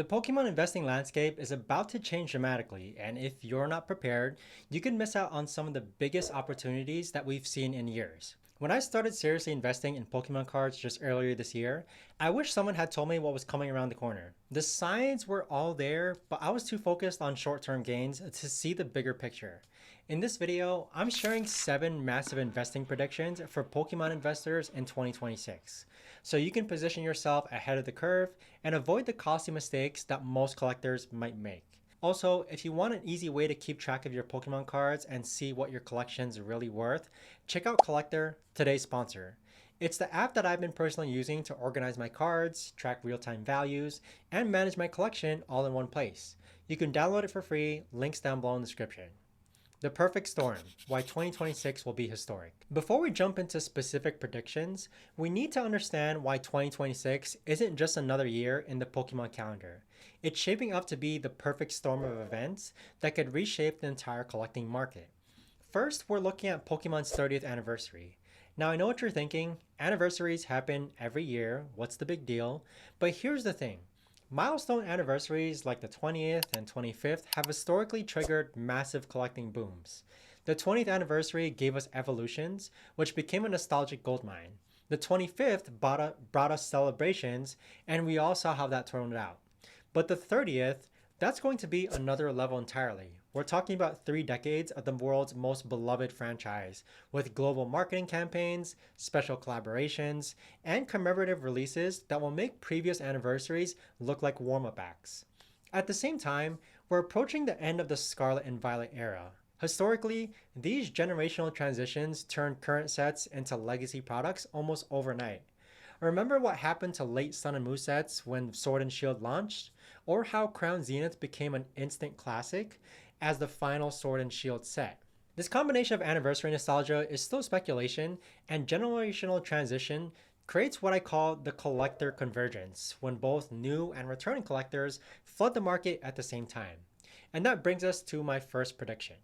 The Pokemon investing landscape is about to change dramatically, and if you're not prepared, you can miss out on some of the biggest opportunities that we've seen in years. When I started seriously investing in Pokemon cards just earlier this year, I wish someone had told me what was coming around the corner. The signs were all there, but I was too focused on short-term gains to see the bigger picture. In this video, I'm sharing 7 massive investing predictions for Pokemon investors in 2026, so you can position yourself ahead of the curve and avoid the costly mistakes that most collectors might make. Also, if you want an easy way to keep track of your Pokemon cards and see what your collection's really worth, check out Collector, today's sponsor. It's the app that I've been personally using to organize my cards, track real-time values, and manage my collection all in one place. You can download it for free, links down below in the description. The perfect storm, why 2026 will be historic. Before we jump into specific predictions, we need to understand why 2026 isn't just another year in the Pokemon calendar. It's shaping up to be the perfect storm of events that could reshape the entire collecting market. First, we're looking at Pokemon's 30th anniversary. Now, I know what you're thinking, anniversaries happen every year, what's the big deal? But here's the thing. Milestone anniversaries like the 20th and 25th have historically triggered massive collecting booms. The 20th anniversary gave us Evolutions, which became a nostalgic goldmine. The 25th brought us Celebrations, and we all saw how that turned out. But the 30th, that's going to be another level entirely. We're talking about 3 decades of the world's most beloved franchise, with global marketing campaigns, special collaborations, and commemorative releases that will make previous anniversaries look like warm-up acts. At the same time, we're approaching the end of the Scarlet and Violet era. Historically, these generational transitions turned current sets into legacy products almost overnight. Remember what happened to late Sun and Moon sets when Sword and Shield launched? Or how Crown Zenith became an instant classic as the final Sword and Shield set? This combination of anniversary nostalgia is still speculation, and generational transition creates what I call the collector convergence, when both new and returning collectors flood the market at the same time. And that brings us to my first prediction.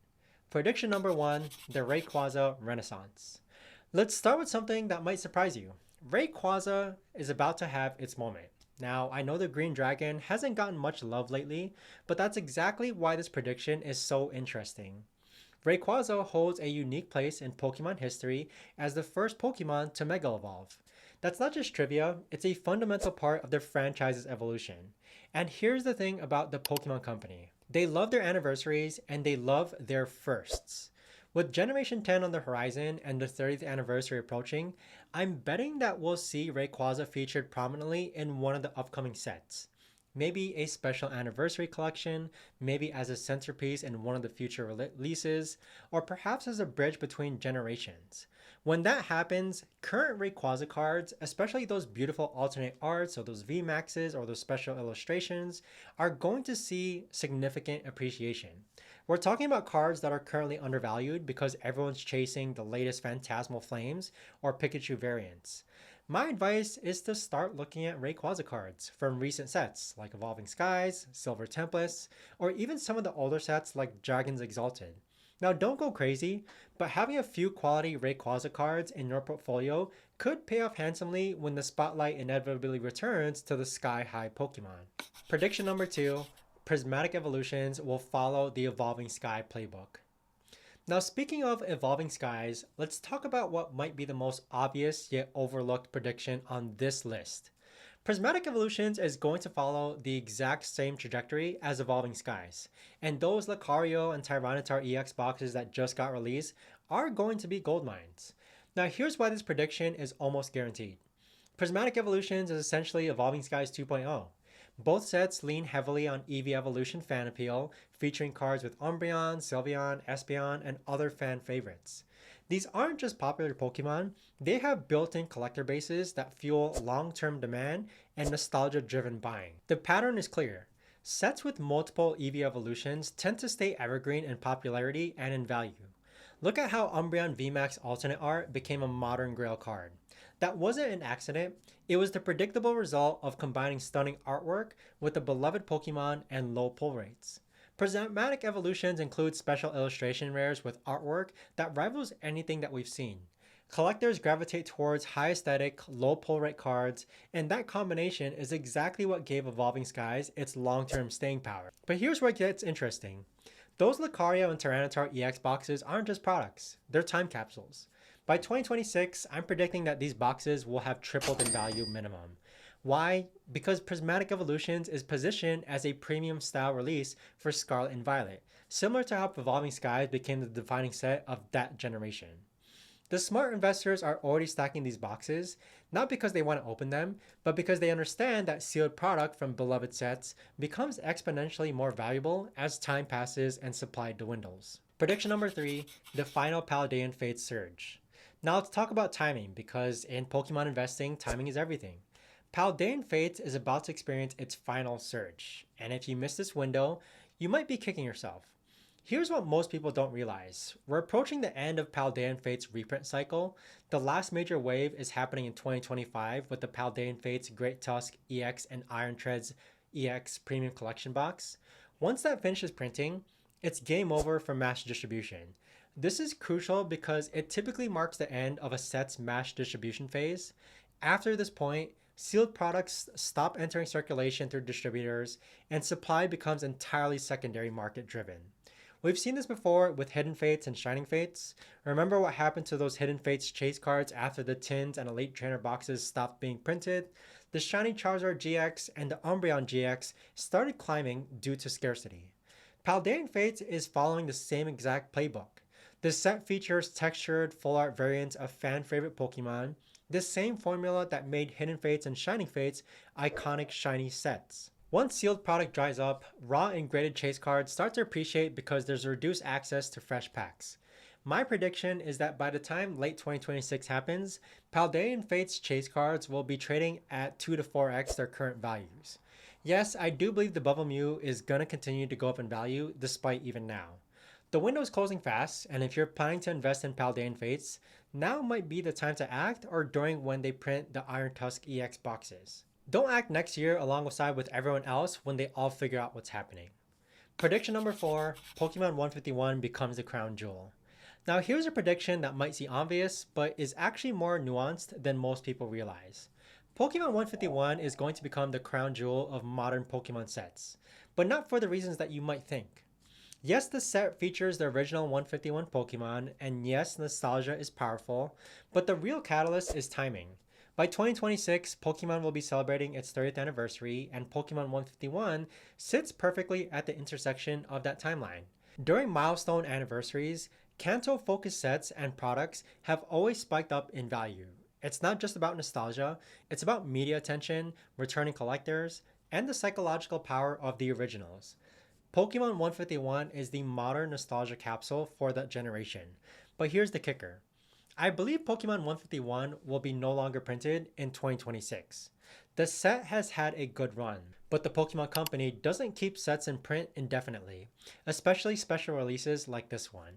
Prediction number 1, the Rayquaza Renaissance. Let's start with something that might surprise you. Rayquaza is about to have its moment. Now, I know the Green Dragon hasn't gotten much love lately, but that's exactly why this prediction is so interesting. Rayquaza holds a unique place in Pokemon history as the first Pokemon to Mega Evolve. That's not just trivia, it's a fundamental part of the franchise's evolution. And here's the thing about the Pokemon Company. They love their anniversaries and they love their firsts. With Generation 10 on the horizon and the 30th anniversary approaching, I'm betting that we'll see Rayquaza featured prominently in one of the upcoming sets. Maybe a special anniversary collection, maybe as a centerpiece in one of the future releases, or perhaps as a bridge between generations. When that happens, current Rayquaza cards, especially those beautiful alternate arts or those VMAXs or those special illustrations, are going to see significant appreciation. We're talking about cards that are currently undervalued because everyone's chasing the latest Phantasmal Flames or Pikachu variants. My advice is to start looking at Rayquaza cards from recent sets like Evolving Skies, Silver Tempest, or even some of the older sets like Dragons Exalted. Now don't go crazy, but having a few quality Rayquaza cards in your portfolio could pay off handsomely when the spotlight inevitably returns to the sky-high Pokemon. Prediction number 2. Prismatic evolutions will follow the Evolving Sky playbook. Now, speaking of Evolving Skies, let's talk about what might be the most obvious yet overlooked prediction on this list. Prismatic Evolutions is going to follow the exact same trajectory as Evolving Skies, and those Lucario and Tyranitar EX boxes that just got released are going to be gold mines. Now, here's why this prediction is almost guaranteed. Prismatic Evolutions is essentially Evolving Skies 2.0. Both sets lean heavily on Eevee Evolution fan appeal, featuring cards with Umbreon, Sylveon, Espeon, and other fan favorites. These aren't just popular Pokemon, they have built-in collector bases that fuel long-term demand and nostalgia-driven buying. The pattern is clear. Sets with multiple Eevee evolutions tend to stay evergreen in popularity and in value. Look at how Umbreon VMAX alternate art became a modern grail card. That wasn't an accident, it was the predictable result of combining stunning artwork with a beloved Pokemon and low pull rates. Prismatic evolutions include special illustration rares with artwork that rivals anything that we've seen. Collectors gravitate towards high aesthetic, low pull rate cards, and that combination is exactly what gave Evolving Skies its long-term staying power. But here's where it gets interesting. Those Lucario and Tyranitar EX boxes aren't just products, they're time capsules. By 2026, I'm predicting that these boxes will have tripled in value minimum. Why? Because Prismatic Evolutions is positioned as a premium style release for Scarlet and Violet, similar to how Evolving Skies became the defining set of that generation. The smart investors are already stacking these boxes, not because they want to open them, but because they understand that sealed product from beloved sets becomes exponentially more valuable as time passes and supply dwindles. Prediction number 3, the final Paldean Fate surge. Now let's talk about timing, because in Pokemon investing, timing is everything. Paldean Fates is about to experience its final surge, and if you miss this window, you might be kicking yourself. Here's what most people don't realize. We're approaching the end of Paldean Fate's reprint cycle. The last major wave is happening in 2025 with the Paldean Fate's Great Tusk EX and Iron Treads EX Premium Collection box. Once that finishes printing, it's game over for mass distribution. This is crucial because it typically marks the end of a set's mass distribution phase. After this point, sealed products stop entering circulation through distributors, and supply becomes entirely secondary market driven. We've seen this before with Hidden Fates and Shining Fates. Remember what happened to those Hidden Fates chase cards after the Tins and Elite Trainer boxes stopped being printed? The Shiny Charizard GX and the Umbreon GX started climbing due to scarcity. Paldean Fates is following the same exact playbook. This set features textured full art variants of fan favorite Pokemon, the same formula that made Hidden Fates and Shining Fates iconic shiny sets. Once sealed product dries up, raw and graded chase cards start to appreciate because there's reduced access to fresh packs. My prediction is that by the time late 2026 happens, Paldean Fates chase cards will be trading at 2 to 4x their current values. Yes, I do believe the Bubble Mew is going to continue to go up in value despite even now. The window is closing fast, and if you're planning to invest in Paldean Fates, now might be the time to act or during when they print the Iron Tusk EX boxes. Don't act next year alongside with everyone else when they all figure out what's happening. Prediction number 4, Pokemon 151 becomes the crown jewel. Now here's a prediction that might seem obvious, but is actually more nuanced than most people realize. Pokemon 151 is going to become the crown jewel of modern Pokemon sets, but not for the reasons that you might think. Yes, the set features the original 151 Pokemon, and yes, nostalgia is powerful, but the real catalyst is timing. By 2026, Pokemon will be celebrating its 30th anniversary, and Pokemon 151 sits perfectly at the intersection of that timeline. During milestone anniversaries, Kanto-focused sets and products have always spiked up in value. It's not just about nostalgia, it's about media attention, returning collectors, and the psychological power of the originals. Pokemon 151 is the modern nostalgia capsule for that generation. But here's the kicker. I believe Pokemon 151 will be no longer printed in 2026. The set has had a good run, but the Pokemon Company doesn't keep sets in print indefinitely, especially special releases like this one.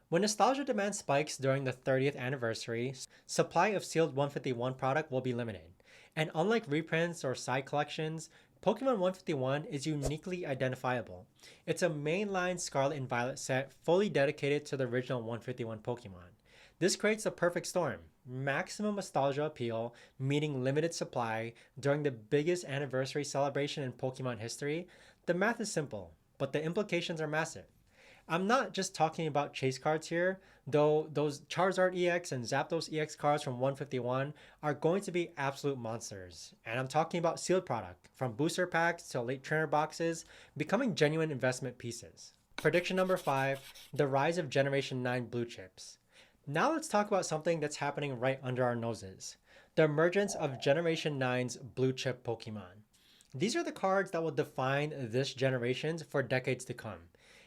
When nostalgia demand spikes during the 30th anniversary, supply of sealed 151 product will be limited. And unlike reprints or side collections, Pokemon 151 is uniquely identifiable. It's a mainline Scarlet and Violet set fully dedicated to the original 151 Pokemon. This creates a perfect storm. Maximum nostalgia appeal, meeting limited supply during the biggest anniversary celebration in Pokemon history. The math is simple, but the implications are massive. I'm not just talking about chase cards here, though those Charizard EX and Zapdos EX cards from 151 are going to be absolute monsters. And I'm talking about sealed product, from booster packs to late trainer boxes, becoming genuine investment pieces. Prediction number 5, the rise of Generation 9 blue chips. Now let's talk about something that's happening right under our noses. The emergence of Generation 9's blue chip Pokemon. These are the cards that will define this generation for decades to come.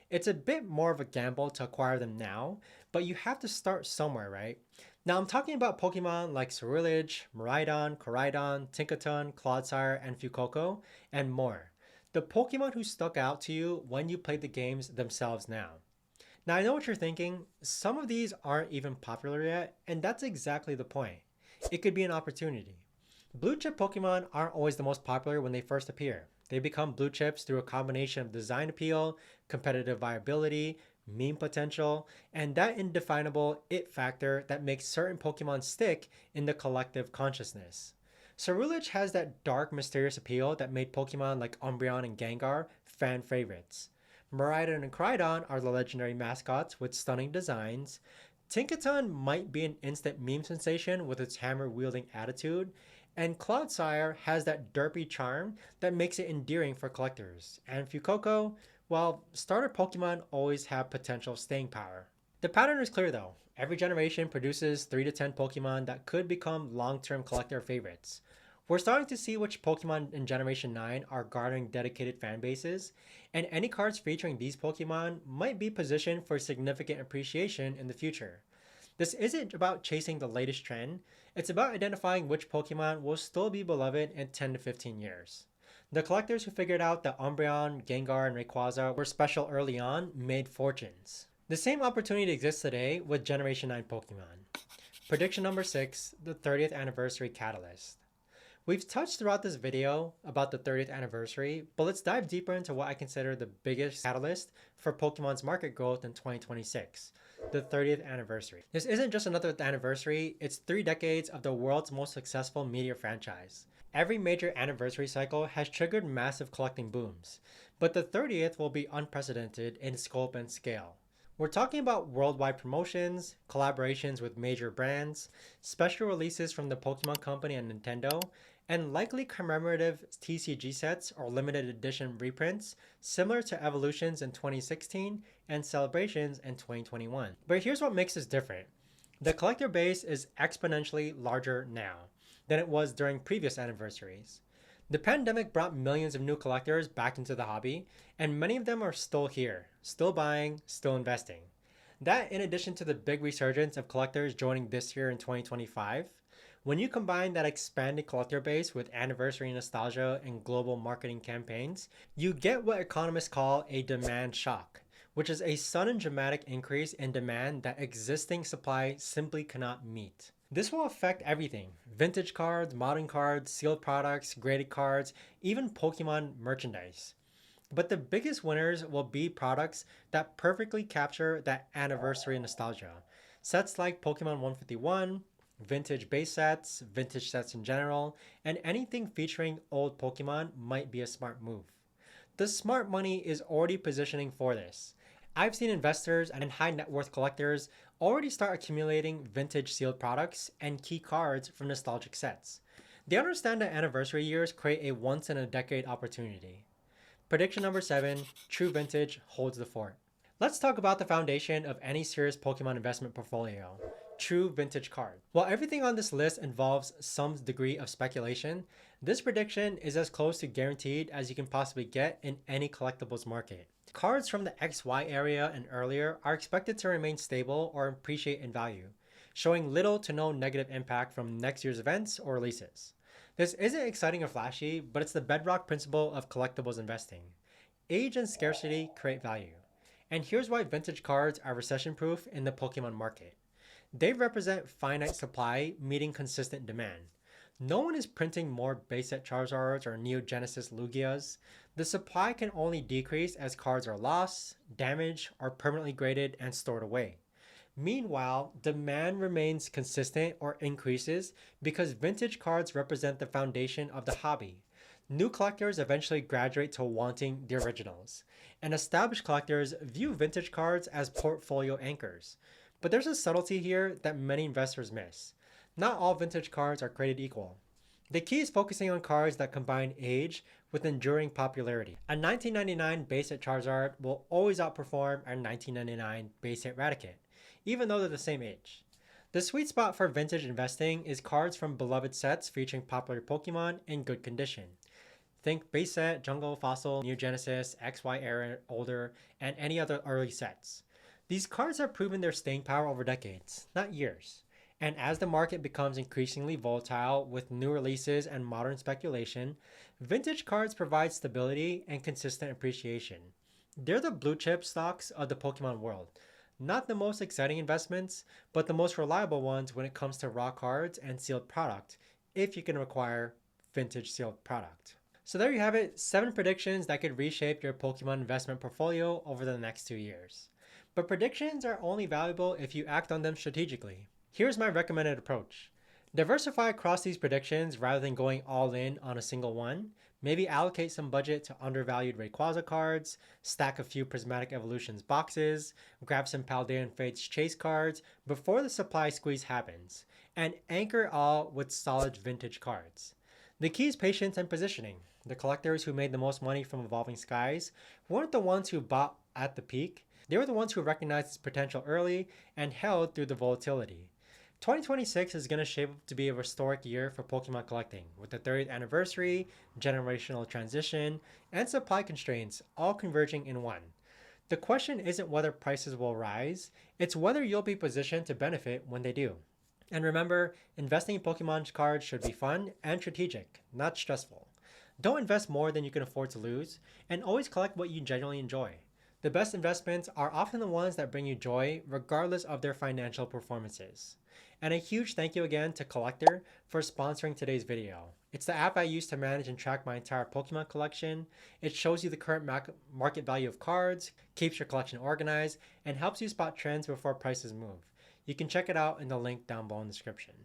It's a bit more of a gamble to acquire them now, but you have to start somewhere, right? Now I'm talking about Pokemon like Ceruledge, Miraidon, Koraidon, Tinkaton, Clodsire, and Fuecoco, and more. The Pokemon who stuck out to you when you played the games themselves now. Now I know what you're thinking, some of these aren't even popular yet, and that's exactly the point. It could be an opportunity. Blue chip Pokemon aren't always the most popular when they first appear. They become blue chips through a combination of design appeal, competitive viability, meme potential, and that indefinable it factor that makes certain Pokemon stick in the collective consciousness. Ceruledge has that dark, mysterious appeal that made Pokemon like Umbreon and Gengar fan favorites. Miraidon and Crydon are the legendary mascots with stunning designs. Tinkaton might be an instant meme sensation with its hammer-wielding attitude, and Clodsire has that derpy charm that makes it endearing for collectors. And Fuecoco, well, starter Pokemon always have potential staying power. The pattern is clear though. Every generation produces 3 to 10 Pokemon that could become long-term collector favorites. We're starting to see which Pokemon in Generation 9 are garnering dedicated fan bases, and any cards featuring these Pokemon might be positioned for significant appreciation in the future. This isn't about chasing the latest trend, it's about identifying which Pokemon will still be beloved in 10 to 15 years. The collectors who figured out that Umbreon, Gengar, and Rayquaza were special early on made fortunes. The same opportunity exists today with Generation 9 Pokemon. Prediction number 6, the 30th Anniversary Catalyst. We've touched throughout this video about the 30th anniversary, but let's dive deeper into what I consider the biggest catalyst for Pokemon's market growth in 2026, the 30th anniversary. This isn't just another anniversary, it's 3 decades of the world's most successful media franchise. Every major anniversary cycle has triggered massive collecting booms, but the 30th will be unprecedented in scope and scale. We're talking about worldwide promotions, collaborations with major brands, special releases from the Pokemon Company and Nintendo, and likely commemorative TCG sets or limited edition reprints similar to Evolutions in 2016 and Celebrations in 2021. But here's what makes this different. The collector base is exponentially larger now than it was during previous anniversaries. The pandemic brought millions of new collectors back into the hobby, and many of them are still here, still buying, still investing. That, in addition to the big resurgence of collectors joining this year in 2025, when you combine that expanded collector base with anniversary nostalgia and global marketing campaigns, you get what economists call a demand shock, which is a sudden dramatic increase in demand that existing supply simply cannot meet. This will affect everything: vintage cards, modern cards, sealed products, graded cards, even Pokemon merchandise. But the biggest winners will be products that perfectly capture that anniversary nostalgia. Sets like Pokemon 151, vintage base sets, vintage sets in general, and anything featuring old Pokemon might be a smart move. The smart money is already positioning for this. I've seen investors and high net worth collectors already start accumulating vintage sealed products and key cards from nostalgic sets. They understand that anniversary years create a once in a decade opportunity. Prediction number 7, true vintage holds the fort. Let's talk about the foundation of any serious Pokemon investment portfolio: true vintage card. While everything on this list involves some degree of speculation, this prediction is as close to guaranteed as you can possibly get in any collectibles market. Cards from the XY area and earlier are expected to remain stable or appreciate in value, showing little to no negative impact from next year's events or releases. This isn't exciting or flashy, but it's the bedrock principle of collectibles investing. Age and scarcity create value. And here's why vintage cards are recession-proof in the Pokemon market. They represent finite supply meeting consistent demand. No one is printing more base set Charizards or Neo Genesis Lugias. The supply can only decrease as cards are lost, damaged, or permanently graded and stored away. Meanwhile, demand remains consistent or increases because vintage cards represent the foundation of the hobby. New collectors eventually graduate to wanting the originals, and established collectors view vintage cards as portfolio anchors. But there's a subtlety here that many investors miss. Not all vintage cards are created equal. The key is focusing on cards that combine age with enduring popularity. A 1999 base hit Charizard will always outperform a 1999 base hit Raticate, even though they're the same age. The sweet spot for vintage investing is cards from beloved sets featuring popular Pokemon in good condition. Think base set, Jungle, Fossil, New Genesis, XY era, older, and any other early sets. These cards have proven their staying power over decades, not years. And as the market becomes increasingly volatile with new releases and modern speculation, vintage cards provide stability and consistent appreciation. They're the blue chip stocks of the Pokemon world. Not the most exciting investments, but the most reliable ones when it comes to raw cards and sealed product, if you can acquire vintage sealed product. So there you have it, 7 predictions that could reshape your Pokemon investment portfolio over the next 2 years. But predictions are only valuable if you act on them strategically. Here's my recommended approach. Diversify across these predictions rather than going all in on a single one. Maybe allocate some budget to undervalued Rayquaza cards, stack a few Prismatic Evolutions boxes, grab some Paldean Fates chase cards before the supply squeeze happens, and anchor all with solid vintage cards. The key is patience and positioning. The collectors who made the most money from Evolving Skies weren't the ones who bought at the peak. They were the ones who recognized its potential early and held through the volatility. 2026 is going to shape up to be a historic year for Pokemon collecting, with the 30th anniversary, generational transition, and supply constraints all converging in one. The question isn't whether prices will rise, it's whether you'll be positioned to benefit when they do. And remember, investing in Pokemon cards should be fun and strategic, not stressful. Don't invest more than you can afford to lose, and always collect what you genuinely enjoy. The best investments are often the ones that bring you joy, regardless of their financial performances. And a huge thank you again to Collector for sponsoring today's video. It's the app I use to manage and track my entire Pokemon collection. It shows you the current market value of cards, keeps your collection organized, and helps you spot trends before prices move. You can check it out in the link down below in the description.